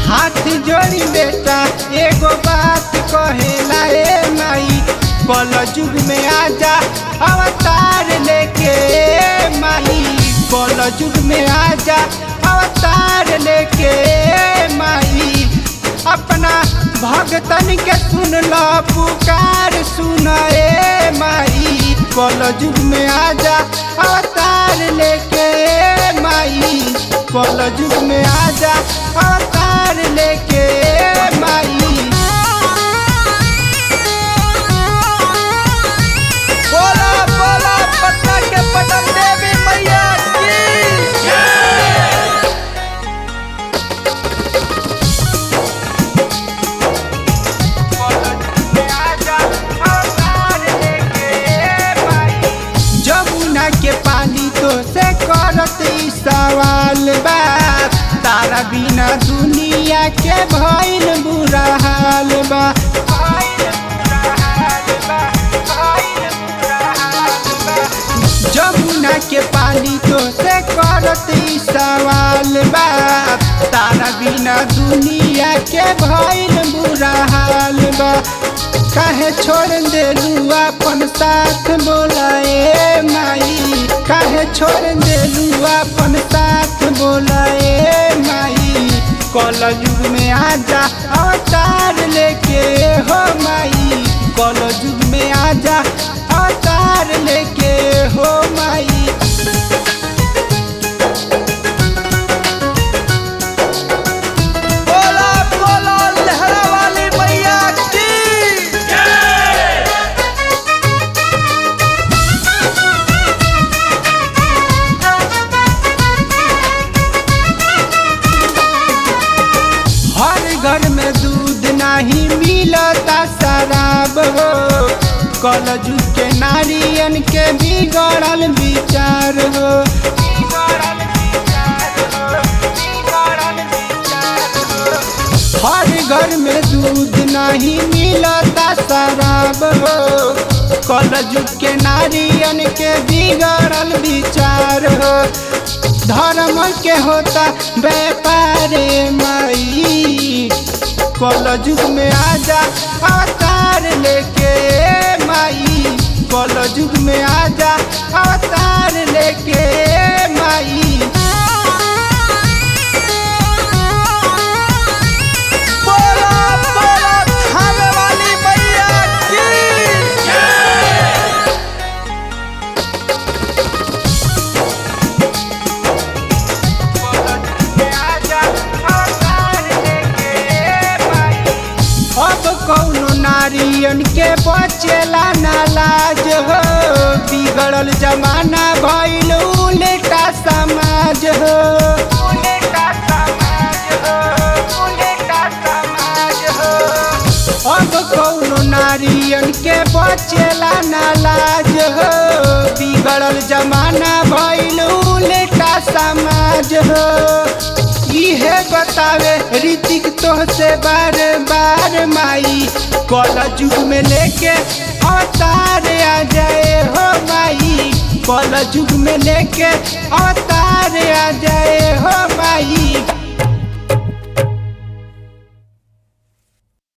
हाथ जोड़ी बेटा एगो बात कहेला ए माई, कल युग में आजा अवतार लेके माई, कल युग में आजा अवतार लेके माई। अपना भगतन के सुन लो पुकार सुन ए माई, कल युग में आजा अवतार लेके माई, कल युग में आजा अवतार लेके माई। बोला बोला पटना के पटन देवी मैया की जमुना के पानी तो से करत ई सवाल बा, तारा बिना दुनिया के भइल बुरा हाल बा। जमुना के पानी तो से करत ई सवाल बा, तारा बिना दुनिया के भइल बुरा हाल बा। काहे छोड़ देलू अपन साथ बोलाए माई, काहे छोड़ देलू अपन साथ बोलाए माई। कल युग में आजा अवतार लेके हो माई, कल युग में आजा अवतार लेके हो माई। बोला बोला लहरा वाली मैया की हर घर में दूध नहीं मिलता शराब हो, कल युग के नारियन के बिगड़ल विचार हो। हर घर में दूध नहीं मिलता शराब हो, कल युग के नारियन के बिगड़ल विचार हो। धर्म के होता व्यापार माई, कल युग में आजा अवतार लेके माई, कल युग में आजा अवतार लेके माई। बोला बोला खाने वाली मैया की अब कौनो नारियन के बचेला ना लाज हो, बिगड़ल जमाना भइल उल्टा समाज हो। अब कौनो नारियन के बचेला ना लाज हो, बिगड़ल जमाना भइल उल्टा समाज हो। इहे बतावे ऋतिक तोहसे बार बार माई, कल युग में लेके अवतार आ जाए हो माई, कल युग में लेके